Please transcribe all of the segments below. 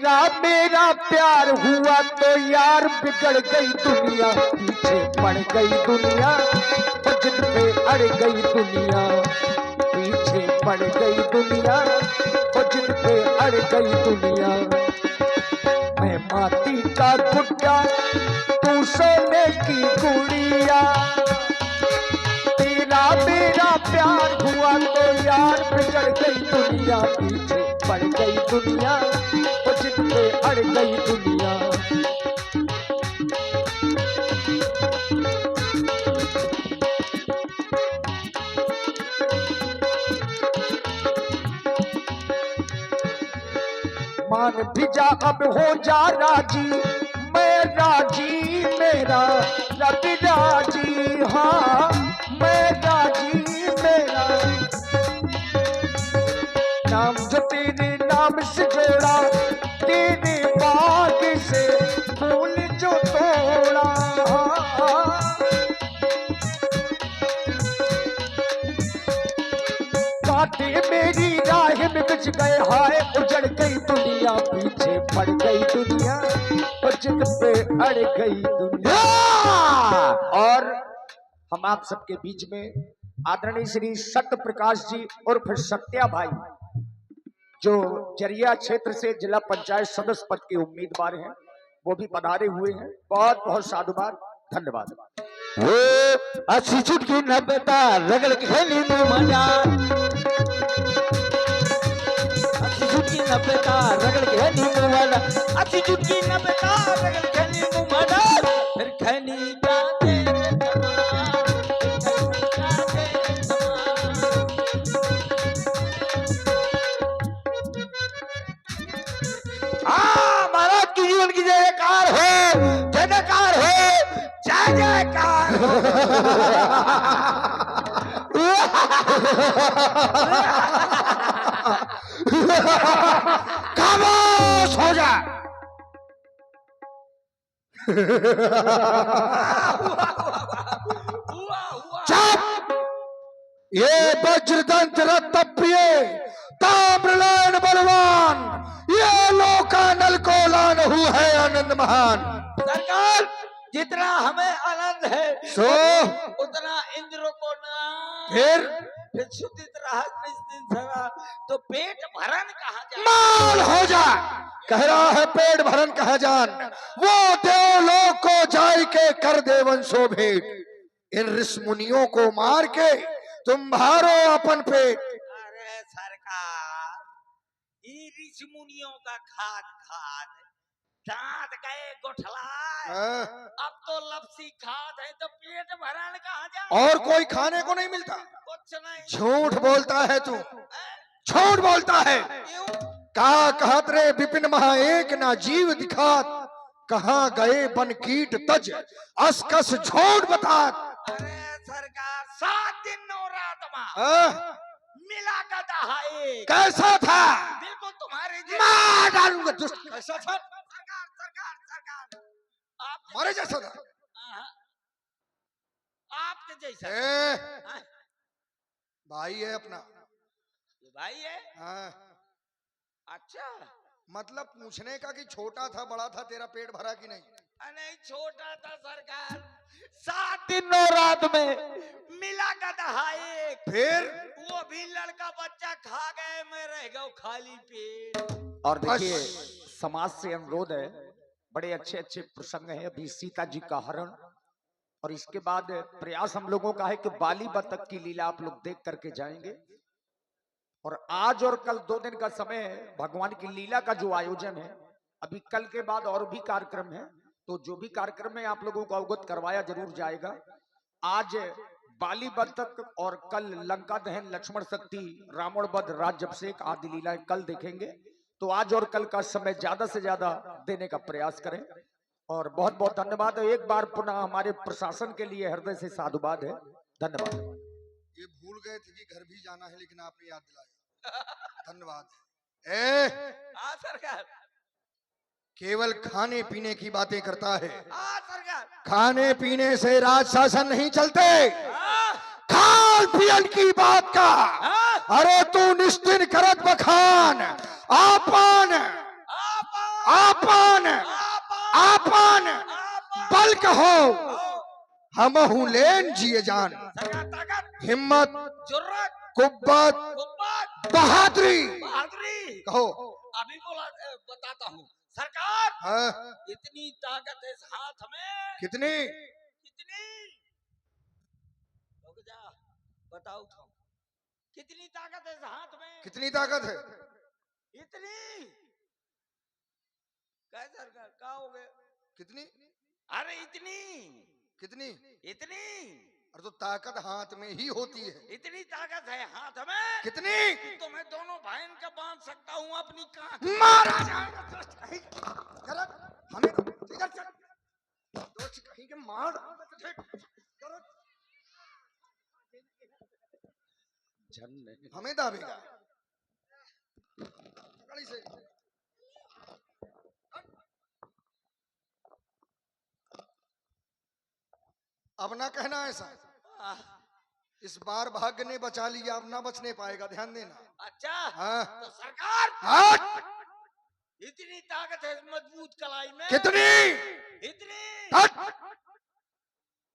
तेरा मेरा प्यार हुआ तो यार बिगड़ गई दुनिया, पीछे पड़ गई दुनिया, जिद पे अड़ गई दुनिया, पीछे पड़ गई दुनिया, जिद पे अड़ गई दुनिया। मैं माटी का गुड्डा, तू सोने की गुड़िया, तेरा मेरा प्यार हुआ तो यार बिगड़ गई दुनिया, पीछे पड़ गई दुनिया, जिद पे अड़ गई दुनिया। मान भी जा अब हो जा राजी, मैं राजी मेरा रब राजी, हाँ मैं राजी मेरा। नाम जो तेरे नाम से जोड़ा, तेरे बाग से फूल जो तोड़ा, कांटे मेरी राह में बिछ गए, हाय उजड़ गई दुनिया, पीछे पड़ गई दुनिया, और जिद पे अड़ गई दुनिया। और हम आप सबके बीच में आदरणीय श्री सत्य प्रकाश जी उर्फ सत्या भाई, जो जरिया क्षेत्र से जिला पंचायत सदस्य पद के उम्मीदवार हैं, वो भी पधारे हुए हैं। बहुत बहुत साधुवाद, धन्यवाद। वो अच्छी चुटकी न बेटा रगड़ खेली में मजा, अच्छी चुटकी न बेटा रगड़ खेली में मजा, अच्छी चुटकी न बेटा रगड़ खेली में मजा, फिर खैनी का महाराज की जीवन की जयकार हो, जयकार हो, जय जयकार हो। खामोश हो जा। चुप। ये वज्रदंत रत्न प्रिय ताम्रलान बलवान, ये लोकानल को लान हुआ है आनंद महान। सरकार जितना हमें आनंद है सो उतना इंद्र को ना। फिर सुदित रहा तो पेट भरन कहाँ जाए, माल हो जा। कह रहा है पेट भरन कहाँ जान, वो देवलोक को जाय के कर देवन सो भेंट, इन ऋषि मुनियों को मार के तुम भारो अपन पेट। अरे सरकार, ये ऋषि मुनियों का खाद खाद दांत गए गोठलाए, अब तो लपसी खाद है तो पेट भराने कहाँ जाए, और कोई खाने को नहीं मिलता। कुछ नहीं। झूठ बोलता है तू, झूठ बोलता है। का कहत रे विपिन महा एक ना जीव दिखात, कहाँ गए बन कीट तज असकस झूठ बता। अरे सरकार 7 दिन 9 रात में मिला का दहाए कैसा था, बिल्कुल तुम्हारे मार डालूंगा दुष्ट। कैसा था सरकार, सरकार सरकार आप हमारे जैसा था, आपके जैसा। भाई है अपना, ये भाई है। हाँ। अच्छा, मतलब पूछने का कि छोटा था बड़ा था, तेरा पेट भरा कि नहीं? नहीं छोटा था सरकार, 7 दिन 9 रात में मिला का दहाए, फिर वो भी लड़का बच्चा खा गए, मैं रह गया खाली पेट। और देखिए समाज से अनुरोध है, बड़े अच्छे अच्छे प्रसंग हैं, अभी सीता जी का हरण, और इसके बाद प्रयास हम लोगों का है कि बाली बतख की लीला आप लोग देख करके जाएंगे। और आज और कल 2 दिन का समय है, भगवान की लीला का जो आयोजन है, अभी कल के बाद और भी कार्यक्रम है, तो जो भी कार्यक्रम है आप लोगों को अवगत करवाया जरूर जाएगा। आज बाली बतख और कल लंका दहन, लक्ष्मण शक्ति, रावण वध, राज्याभिषेक आदि लीलाएं कल देखेंगे। तो आज और कल का समय ज्यादा से ज्यादा देने का प्रयास करें। और बहुत बहुत धन्यवाद। एक बार पुनः हमारे प्रशासन के लिए हृदय से साधुवाद है, धन्यवाद। ये भूल गए थे कि घर भी जाना है, लेकिन आपने याद दिलाया, धन्यवाद। सरकार केवल खाने पीने की बातें करता है, खाने पीने से राज शासन नहीं चलते, खान पियन की बात का। अरे तू निश्चिन करत बखान आपन आपन आपन बल कहो हमहू लेन जिए जान। सरकार ताकत, हिम्मत, जुर्रत, कुव्वत, कुव्वत, बहादुरी बहादुरी। कहो। अभी बोला बताता हूँ सरकार। हाँ, इतनी ताकत है इस हाथ में। कितनी? कितनी? रुक जा, बताओ तो। कितनी ताकत है इस हाथ में? कितनी ताकत है? इतनी। क्या सरकार क्या हो गए? कितनी? अरे इतनी कितनी? इतनी अरे तो ताकत हाथ में ही होती है। इतनी ताकत है हाथ में। कितनी? कि तो मैं दोनों भाइयों का बांध सकता हूँ अपनी कांख। मारा जाएगा। हमें इधर चल। दोस्त कहीं के मार हमें दाबेगा गाड़ी से। अब ना कहना ऐसा। इस बार भाग्य ने बचा लिया, अब ना बचने पाएगा, ध्यान देना। अच्छा हाँ। तो सरकार हट! इतनी ताकत है इस मजबूत कलाई में। कितनी? इतनी। हट!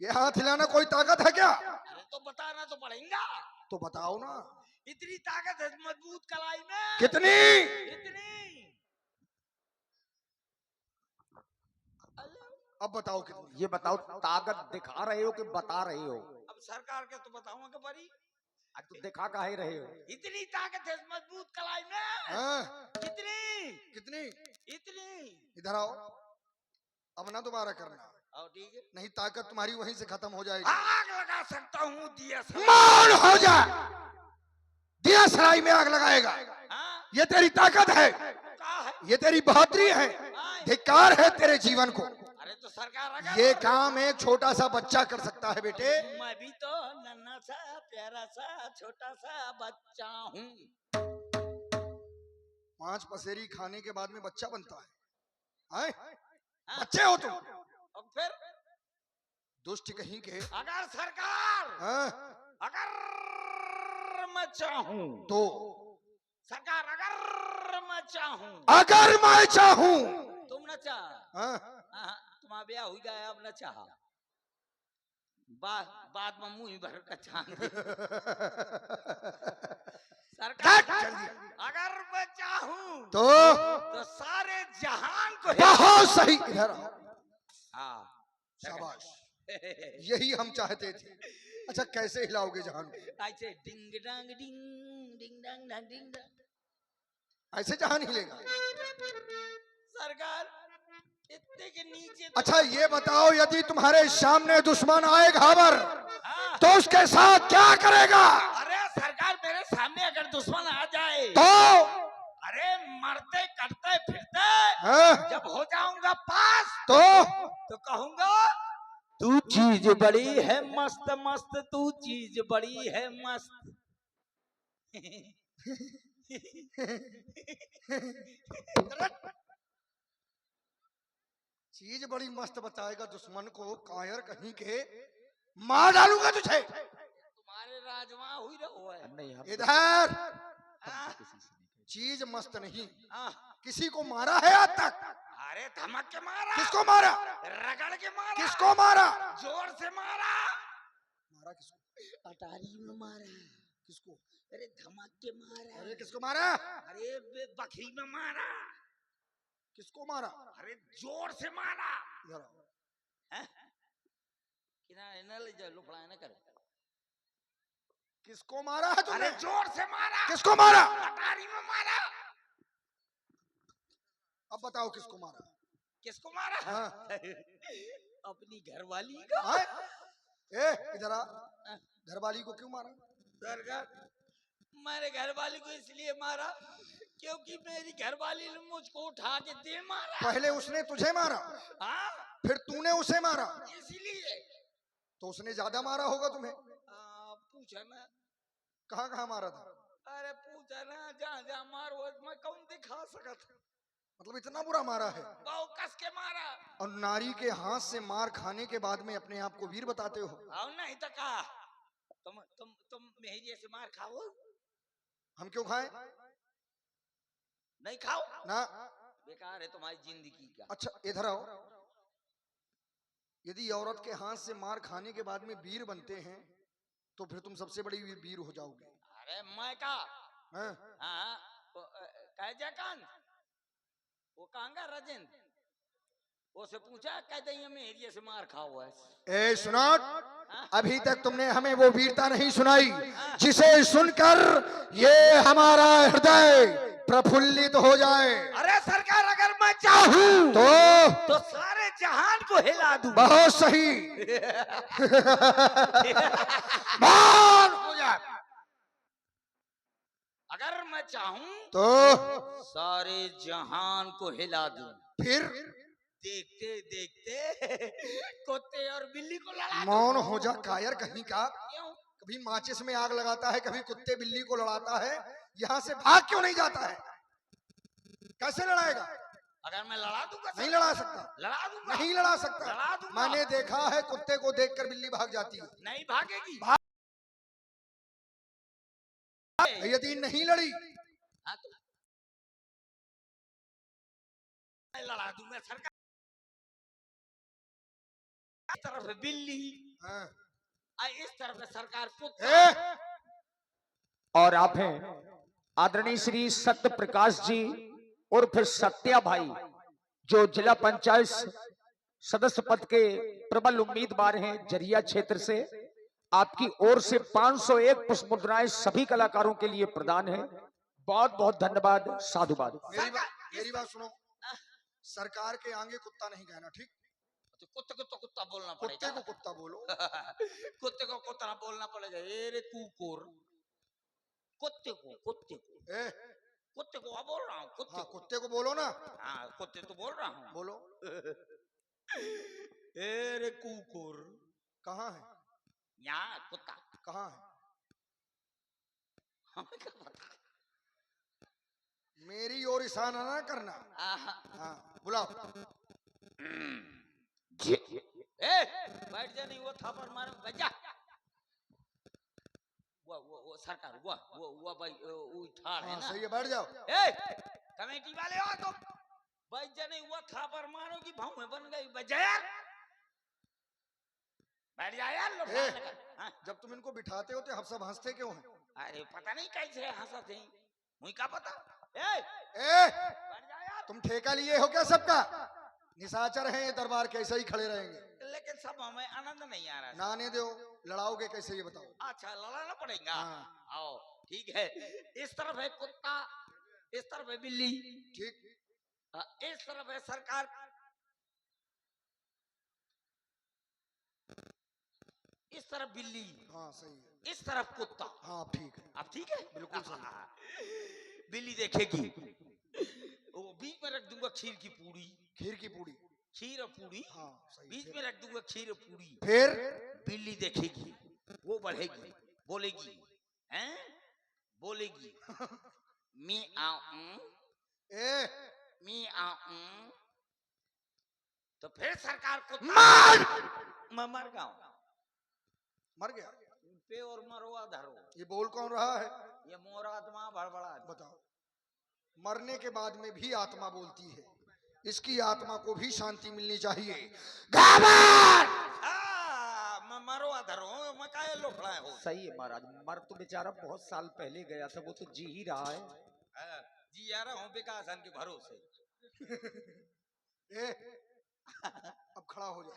ये हाथ हिलाना कोई ताकत है क्या? अरे तो बताना तो पड़ेगा। तो बताओ ना। इतनी ताकत है इस मजबूत कलाई में। कितनी? इतनी। अब बताओ कितनी? ये बताओ ताकत दिखा रहे हो कि बता रहे हो? अब सरकार के तो बताऊंगा कि बड़ी। तो दिखा काहे रहे हो? इतनी ताकत है इस मजबूत कलाई में। हाँ। कितनी? कितनी? इतनी। इधर आओ। अब ना दोबारा करना, और ठीक है, नहीं ताकत तुम्हारी वहीं से खत्म हो जाएगी। आग लगा सकता हूँ दिया से। मौन हो जा। दिया सराय में आग लगाएगा। हाँ? ये तेरी ताकत है, क्या है? ये तेरी बहादुरी है, धिक्कार है तेरे जीवन को। अरे तो सरकार अगर ये काम एक छोटा सा बच्चा कर सकता है बेटे। मैं भी तो नन्हा सा प्यारा सा छोटा सा बच्चा हूँ। 5 पसेरी खाने के बाद में बच्चा बनता है, हैं? हाँ? बच्चे हो तुम। और फिर दुष्ट कहीं के। अगर सरकार हाँ? अगर मैं चाहूँ तो सरकार अगर मैं चाहूँ अगर मैं चाहूं। तुम न चाह। हाँ? हाँ, तुम्हारा ब्याह हो गया अब न चाह। बाद में मुंह भर का चांद। सरकार जल्दी। अगर मैं चाहूँ तो सारे जहान को बहुत सही। इधर आओ। हाँ शाबाश, यही हम चाहते थे। अच्छा कैसे हिलाओगे जहान को? ऐसे डिंग डांग डिंग डिंग डांग डांग डिंग डांग। ऐसे जहान हिलेगा? सरकार इतने के नीचे अच्छा ये बताओ, यदि तुम्हारे सामने दुश्मन आए घावर, हाँ। तो उसके साथ क्या करेगा? अरे सरकार मेरे सामने अगर दुश्मन आ जाए तो अरे मरते कटते फिरते हाँ? जब हो जाऊंगा पास तो कहूंगा तू चीज बड़ी है मस्त मस्त, तू चीज बड़ी है मस्त। चीज बड़ी मस्त बताएगा दुश्मन को, कायर कहीं के, मार डालूंगा तुझे। तुम्हारे राजवा हुई रहो है। नहीं हम इधर हाँ? किसी से नहीं कहे। चीज मस्त नहीं। हाँ। किसी को मारा है आज तक? अरे धमक के मारा। किसको मारा? रगड़ के मारा। किसको मारा? जोर से मारा। मारा किसको? अटारी में मारा। किसको? अरे धमक के मारा। अरे किसको मारा? अरे बकरी में मारा। किसको मारा? अरे जोर से मारा। इधर आओ। किनारे न ले जाओ, लुफड़ा न करे। किसको मारा है तुमने? अरे जोर से मारा। किसको मारा? अटारी में मारा। अब बताओ किसको मारा? किसको मारा? हाँ। अपनी घरवाली को। हाँ? ए इधर आ। घरवाली को क्यों मारा? सरकार मैंने घरवाली को इसलिए मारा क्योंकि मेरी घरवाली ने मुझको उठा के दे मारा। पहले उसने तुझे मारा, हाँ? फिर तूने उसे मारा, इसलिए तो उसने ज्यादा मारा होगा तुम्हें। पूछा ना। कहाँ कहाँ मारा था? अरे पूछा ना, जहाँ जहाँ मारो मैं कौन दिखा सकता। मतलब इतना बुरा मारा है? बहुत कस के मारा। और नारी के हाथ से मार खाने के बाद में अपने आप को वीर बताते हो? और नहीं तो कहा तुम मेरी ऐसे मार खाओ। हम क्यों खाएं? नहीं खाओ ना। बेकार है तुम्हारी जिंदगी का। अच्छा इधर आओ, यदि औरत के हाथ से मार खाने के बाद में वीर बनते हैं तो फिर तुम सबसे बड़ी वीर हो जाओगे। अरे मैं का हैं? हाँ कह जा कान वो कांगा राजेंद्र उससे पूछा कहते हैं मैं एरिया से मार खाओ है। ए सुनाट, अभी तक तुमने हमें वो वीरता नहीं सुनाई जिसे सुनकर ये हमारा हृदय प्रफुल्लित हो जाए। अरे सरकार अगर मैं चाहूं तो सारे जहान को हिला दूं। बहुत सही। मान हो जाए। अगर मैं चाहूं तो सारे जहान को हिला दूं। फिर देखते देखते कुत्ते और बिल्ली को लड़ा दूं। मौन हो जा कायर कहीं का। क्यों? कभी माचिस में आग लगाता है, कभी कुत्ते बिल्ली को लड़ाता है, यहाँ से भाग क्यों नहीं जाता है? कैसे लड़ाएगा? अगर मैं लड़ा दूंगा नहीं लड़ा सकता, लड़ा दूंगा नहीं लड़ा सकता। लड़ा दूंगा। मैंने देखा है कुत्ते को देखकर बिल्ली भाग जाती है। नहीं भागेगी। यदि नहीं लड़ी हाँ तो मैं लड़ा दूंगा सरकार। इस तरफ है बिल्ली हाँ। इस तरफ है सरकार कुत्ता। ए, और आप हैं आदरणीय श्री सत्य प्रकाश जी और फिर सत्या भाई जो जिला पंचायत सदस्य पद के प्रबल उम्मीदवार हैं जरिया क्षेत्र से। आपकी ओर से 501 पुष्प मुद्राएं सभी कलाकारों के लिए प्रदान है। बहुत बहुत धन्यवाद, साधुवाद। मेरी बात सुनो, सरकार के आगे कुत्ता नहीं कहना, ठीक? तो कुत्ते को तो कुत्ता बोलना कुत्ते पड़ेगा। को कुत्ता बोलो। कुत्ते को कुत्ता बोलना पड़ेगा। ए रे कुकुर, कुत्ते को ए, कुत्ते को बोल रहा हूँ। कुत्ते हाँ को कुत्ते को बोलो ना। हाँ कुत्ते तो बोल रहा हूँ। बोलो। ए रे कुकुर, कहाँ है? यहाँ कुत्ता कहाँ है? हमें क्या पता। मेरी ओर इशारा ना करना। हाँ बुलाओ। ए बैठ जा, नहीं वो थापर मारो बैठ जा। वो सरकार वो भाई वो ठाड़ है हाँ ना। सही है, बैठ जाओ। ए कमेटी वाले हो तुम, बैठ जा, नहीं वो थापर मारो की भाव में बन गई। बैठ जा यार, बैठ जा यार। लोग हाँ? जब तुम इनको बिठाते हो तो सब हंसते क्यों हैं? अरे पता नहीं कैसे हंसते हैं, मुझे क्या पता। ए बैठ जा यार। तुम ठेका लिए हो क्या सबका? निशाचर हैं ये दरबार, कैसे ही खड़े रहेंगे? लेकिन सब हमें आनंद नहीं आ रहा है। नाने दो, लड़ाओगे कैसे ये बताओ? अच्छा लड़ाना पड़ेगा। हाँ। आओ ठीक है। इस तरफ है कुत्ता, इस तरफ है बिल्ली, ठीक। इस तरफ है सरकार, इस तरफ बिल्ली, हाँ सही है। इस तरफ कुत्ता। हाँ ठीक है। अब ठीक है, बिल्कुल सही। बिल्ली देखेगी, वो बीच में रख दूंगा खीर की पूड़ी। खीर की पूड़ी। खीर और पूड़ी हाँ सही। बीच में रख दूंगा खीर और पूड़ी। फिर बिल्ली देखेगी, वो बढ़ेगी, बोलेगी, हैं बोलेगी मी आऊं, मी आऊं। तो फिर सरकार को मैं मर गया, मर गया। पे और मरवा धरो। ये बोल कौन रहा है? ये मोर आत्मा बड़बड़ा। बताओ। मरने के बाद में भी आत्मा बोलती है, इसकी आत्मा को भी शांति मिलनी चाहिए। मैं मरवा धरो, मैं काहे लोफड़ा हो। सही है महाराज, मर तो बेचारा बहुत साल पहले गया था, वो तो जी ही रहा है। जी आ रहा हूँ विकास के भरोसे। अब खड़ा हो जा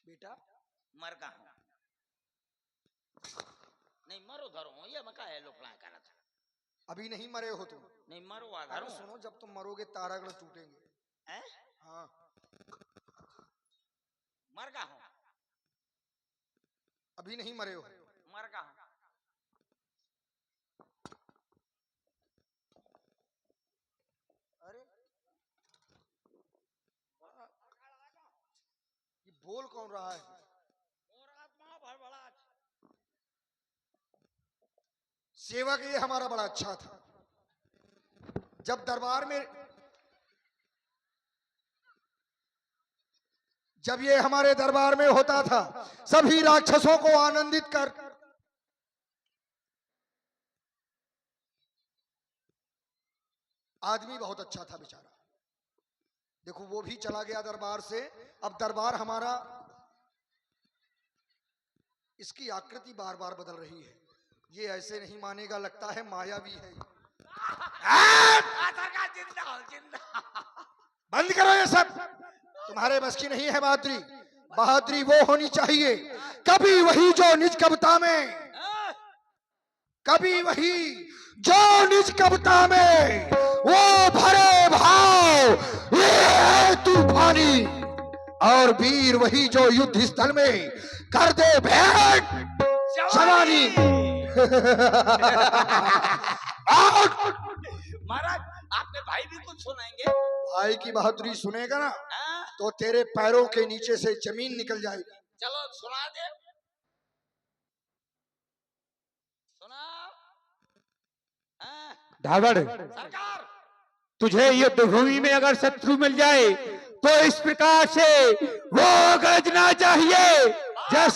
बेटा। मर गया हूँ, नहीं मरो धरो, ये मैं काहे लोफड़ा कर रहा था। अभी नहीं मरे हो तुम। नहीं मरवा धरो। सुनो, जब तुम मरोगे तारागढ़ टूटेंगे। हाँ मर गया हूँ, अभी नहीं मरे हो। मर गया हूँ। अरे ये बोल कौन रहा है? और आत्मा भड़बड़ा। सेवक ये हमारा बड़ा अच्छा था। जब दरबार में जब ये हमारे दरबार में होता था, सभी राक्षसों को आनंदित कर आदमी बहुत अच्छा था बेचारा। देखो वो भी चला गया दरबार से। अब दरबार हमारा, इसकी आकृति बार बार बदल रही है। ये ऐसे नहीं मानेगा, लगता है मायावी है। जिंदा बंद करो ये सब, तुम्हारे बस की नहीं है बहादुरी। बहादुरी वो होनी चाहिए कभी वही जो निज कविता में, कभी वही जो निज कविता में वो भरे भाव ये है तूफानी, और वीर वही जो युद्ध स्थल में कर दे भेंट जवानी। महाराज आपने भाई भी कुछ सुनाएंगे? भाई की बहादुरी सुनेगा ना हाँ? तो तेरे पैरों के नीचे से जमीन निकल जाएगी। चलो सुना दे, सुना। हाँ? धावड़, सरकार तुझे युद्ध भूमि में अगर शत्रु मिल जाए तो इस प्रकार से वो गरजना चाहिए जैसे